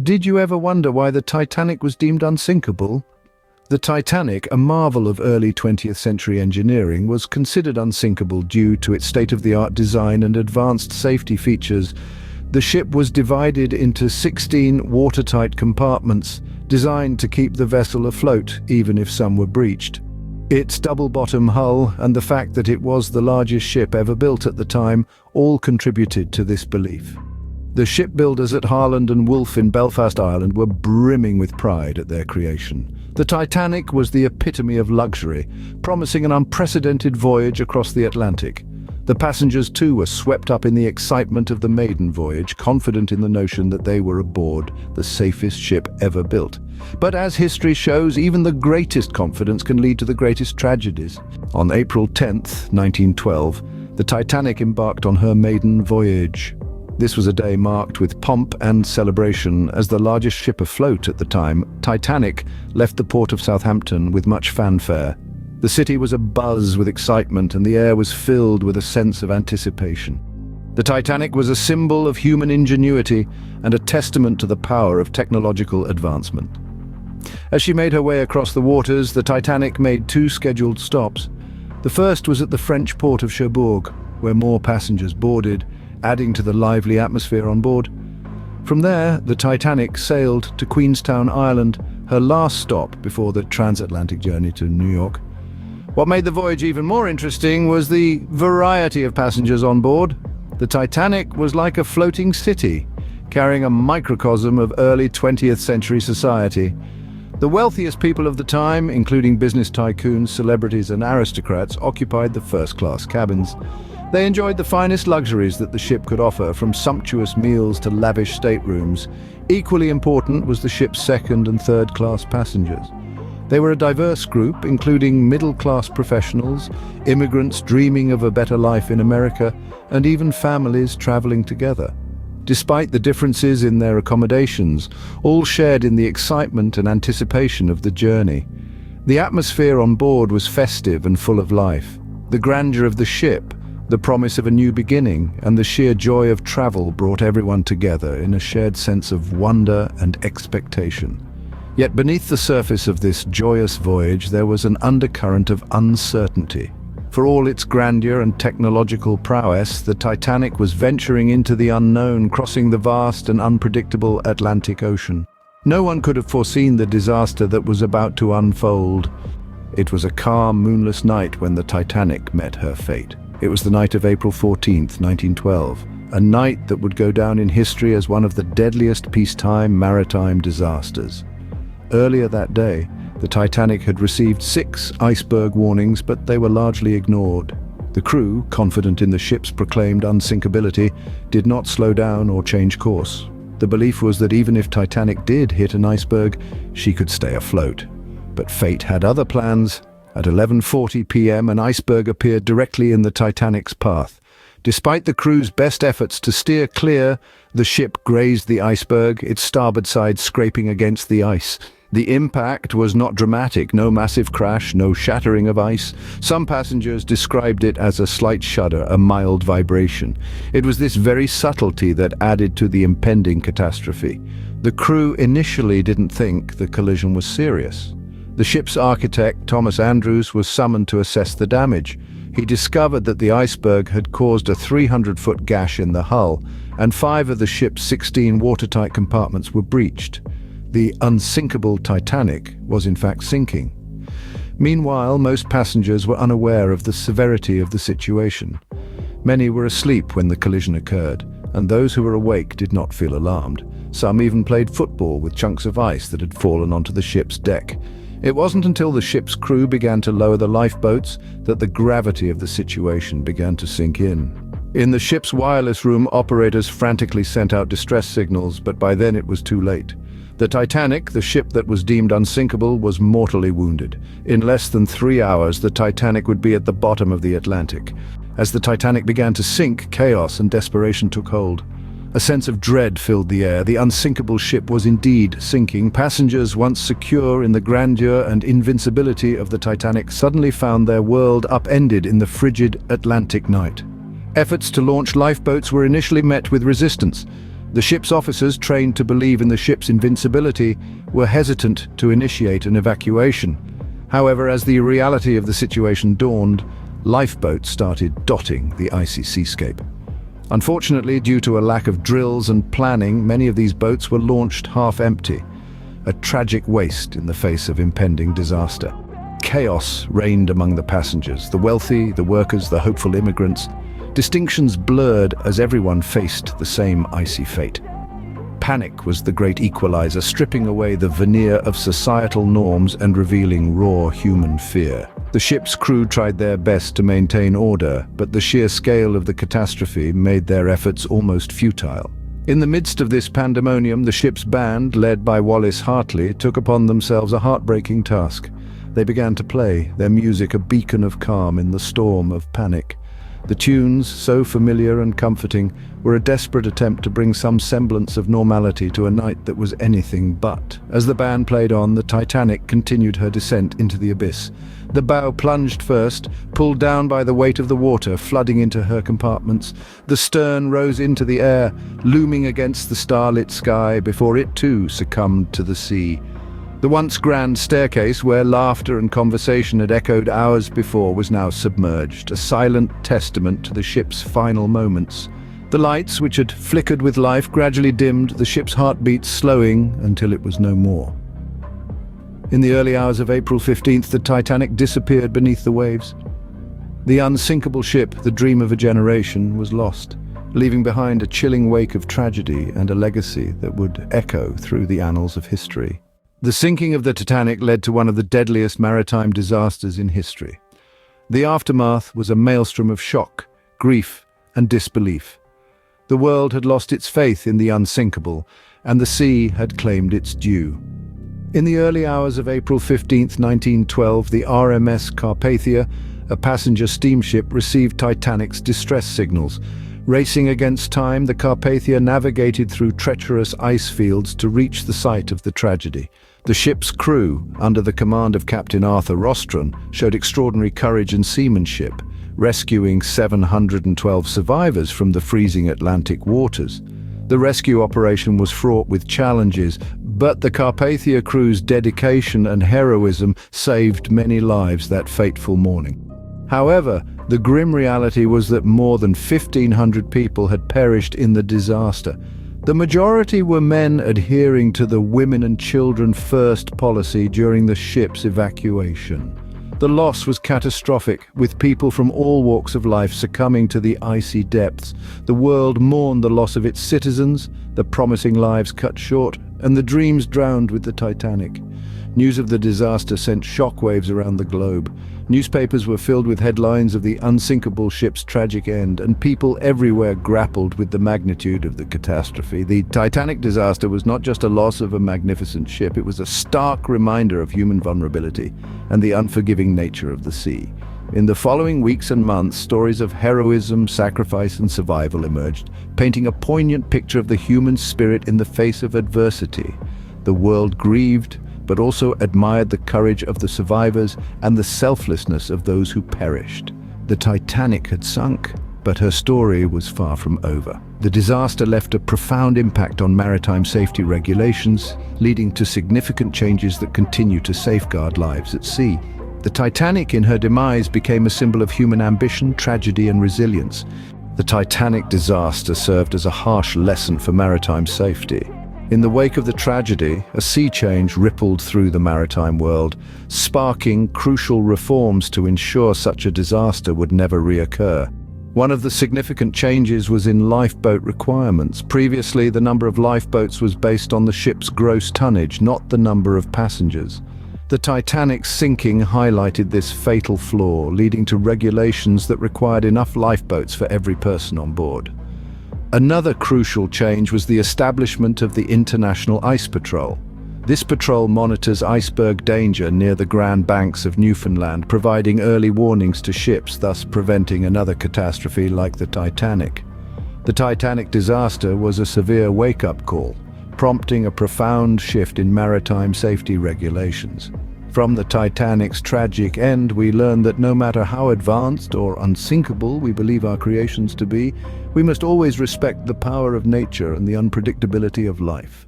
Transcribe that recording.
Did you ever wonder why the Titanic was deemed unsinkable? The Titanic, a marvel of early 20th century engineering, was considered unsinkable due to its state-of-the-art design and advanced safety features. The ship was divided into 16 watertight compartments, designed to keep the vessel afloat, even if some were breached. Its double-bottom hull and the fact that it was the largest ship ever built at the time all contributed to this belief. The shipbuilders at Harland and Wolff in Belfast, Ireland were brimming with pride at their creation. The Titanic was the epitome of luxury, promising an unprecedented voyage across the Atlantic. The passengers too were swept up in the excitement of the maiden voyage, confident in the notion that they were aboard the safest ship ever built. But as history shows, even the greatest confidence can lead to the greatest tragedies. On April 10th, 1912, the Titanic embarked on her maiden voyage. This was a day marked with pomp and celebration. As the largest ship afloat at the time, Titanic left the port of Southampton with much fanfare. The city was abuzz with excitement and the air was filled with a sense of anticipation. The Titanic was a symbol of human ingenuity and a testament to the power of technological advancement. As she made her way across the waters, the Titanic made 2 scheduled stops. The first was at the French port of Cherbourg, where more passengers boarded, adding to the lively atmosphere on board. From there, the Titanic sailed to Queenstown, Ireland, her last stop before the transatlantic journey to New York. What made the voyage even more interesting was the variety of passengers on board. The Titanic was like a floating city, carrying a microcosm of early 20th century society. The wealthiest people of the time, including business tycoons, celebrities and aristocrats, occupied the first-class cabins. They enjoyed the finest luxuries that the ship could offer, from sumptuous meals to lavish staterooms. Equally important was the ship's second and third-class passengers. They were a diverse group, including middle-class professionals, immigrants dreaming of a better life in America, and even families traveling together. Despite the differences in their accommodations, all shared in the excitement and anticipation of the journey. The atmosphere on board was festive and full of life. The grandeur of the ship, the promise of a new beginning, and the sheer joy of travel brought everyone together in a shared sense of wonder and expectation. Yet beneath the surface of this joyous voyage there was an undercurrent of uncertainty. For all its grandeur and technological prowess, the Titanic was venturing into the unknown, crossing the vast and unpredictable Atlantic Ocean. No one could have foreseen the disaster that was about to unfold. It was a calm, moonless night when the Titanic met her fate. It was the night of April 14th, 1912, a night that would go down in history as one of the deadliest peacetime maritime disasters. Earlier that day, the Titanic had received 6 iceberg warnings, but they were largely ignored. The crew, confident in the ship's proclaimed unsinkability, did not slow down or change course. The belief was that even if Titanic did hit an iceberg, she could stay afloat. But fate had other plans. At 11:40 p.m., an iceberg appeared directly in the Titanic's path. Despite the crew's best efforts to steer clear, the ship grazed the iceberg, its starboard side scraping against the ice. The impact was not dramatic, no massive crash, no shattering of ice. Some passengers described it as a slight shudder, a mild vibration. It was this very subtlety that added to the impending catastrophe. The crew initially didn't think the collision was serious. The ship's architect, Thomas Andrews, was summoned to assess the damage. He discovered that the iceberg had caused a 300-foot gash in the hull, and 5 of the ship's 16 watertight compartments were breached. The unsinkable Titanic was in fact sinking. Meanwhile, most passengers were unaware of the severity of the situation. Many were asleep when the collision occurred, and those who were awake did not feel alarmed. Some even played football with chunks of ice that had fallen onto the ship's deck. It wasn't until the ship's crew began to lower the lifeboats that the gravity of the situation began to sink in. In the ship's wireless room, operators frantically sent out distress signals, but by then it was too late. The Titanic, the ship that was deemed unsinkable, was mortally wounded. In less than 3 hours, the Titanic would be at the bottom of the Atlantic. As the Titanic began to sink, chaos and desperation took hold. A sense of dread filled the air. The unsinkable ship was indeed sinking. Passengers, once secure in the grandeur and invincibility of the Titanic, suddenly found their world upended in the frigid Atlantic night. Efforts to launch lifeboats were initially met with resistance. The ship's officers, trained to believe in the ship's invincibility, were hesitant to initiate an evacuation. However, as the reality of the situation dawned, lifeboats started dotting the icy seascape. Unfortunately, due to a lack of drills and planning, many of these boats were launched half-empty, a tragic waste in the face of impending disaster. Chaos reigned among the passengers, the wealthy, the workers, the hopeful immigrants. Distinctions blurred as everyone faced the same icy fate. Panic was the great equalizer, stripping away the veneer of societal norms and revealing raw human fear. The ship's crew tried their best to maintain order, but the sheer scale of the catastrophe made their efforts almost futile. In the midst of this pandemonium, the ship's band, led by Wallace Hartley, took upon themselves a heartbreaking task. They began to play, their music a beacon of calm in the storm of panic. The tunes, so familiar and comforting, were a desperate attempt to bring some semblance of normality to a night that was anything but. As the band played on, the Titanic continued her descent into the abyss. The bow plunged first, pulled down by the weight of the water flooding into her compartments. The stern rose into the air, looming against the starlit sky before it too succumbed to the sea. The once grand staircase, where laughter and conversation had echoed hours before, was now submerged, a silent testament to the ship's final moments. The lights, which had flickered with life, gradually dimmed, the ship's heartbeats slowing until it was no more. In the early hours of April 15th, the Titanic disappeared beneath the waves. The unsinkable ship, the dream of a generation, was lost, leaving behind a chilling wake of tragedy and a legacy that would echo through the annals of history. The sinking of the Titanic led to one of the deadliest maritime disasters in history. The aftermath was a maelstrom of shock, grief, and disbelief. The world had lost its faith in the unsinkable, and the sea had claimed its due. In the early hours of April 15, 1912, the RMS Carpathia, a passenger steamship, received Titanic's distress signals. Racing against time, the Carpathia navigated through treacherous ice fields to reach the site of the tragedy. The ship's crew, under the command of Captain Arthur Rostron, showed extraordinary courage and seamanship, rescuing 712 survivors from the freezing Atlantic waters. The rescue operation was fraught with challenges, but the Carpathia crew's dedication and heroism saved many lives that fateful morning. However, the grim reality was that more than 1,500 people had perished in the disaster. The majority were men adhering to the women and children first policy during the ship's evacuation. The loss was catastrophic, with people from all walks of life succumbing to the icy depths. The world mourned the loss of its citizens, the promising lives cut short, and the dreams drowned with the Titanic. News of the disaster sent shockwaves around the globe. Newspapers were filled with headlines of the unsinkable ship's tragic end, and people everywhere grappled with the magnitude of the catastrophe. The Titanic disaster was not just a loss of a magnificent ship, it was a stark reminder of human vulnerability and the unforgiving nature of the sea. In the following weeks and months, stories of heroism, sacrifice, and survival emerged, painting a poignant picture of the human spirit in the face of adversity. The world grieved, but also admired the courage of the survivors and the selflessness of those who perished. The Titanic had sunk, but her story was far from over. The disaster left a profound impact on maritime safety regulations, leading to significant changes that continue to safeguard lives at sea. The Titanic, in her demise, became a symbol of human ambition, tragedy, and resilience. The Titanic disaster served as a harsh lesson for maritime safety. In the wake of the tragedy, a sea change rippled through the maritime world, sparking crucial reforms to ensure such a disaster would never reoccur. One of the significant changes was in lifeboat requirements. Previously, the number of lifeboats was based on the ship's gross tonnage, not the number of passengers. The Titanic's sinking highlighted this fatal flaw, leading to regulations that required enough lifeboats for every person on board. Another crucial change was the establishment of the International Ice Patrol. This patrol monitors iceberg danger near the Grand Banks of Newfoundland, providing early warnings to ships, thus preventing another catastrophe like the Titanic. The Titanic disaster was a severe wake-up call, prompting a profound shift in maritime safety regulations. From the Titanic's tragic end, we learn that no matter how advanced or unsinkable we believe our creations to be, we must always respect the power of nature and the unpredictability of life.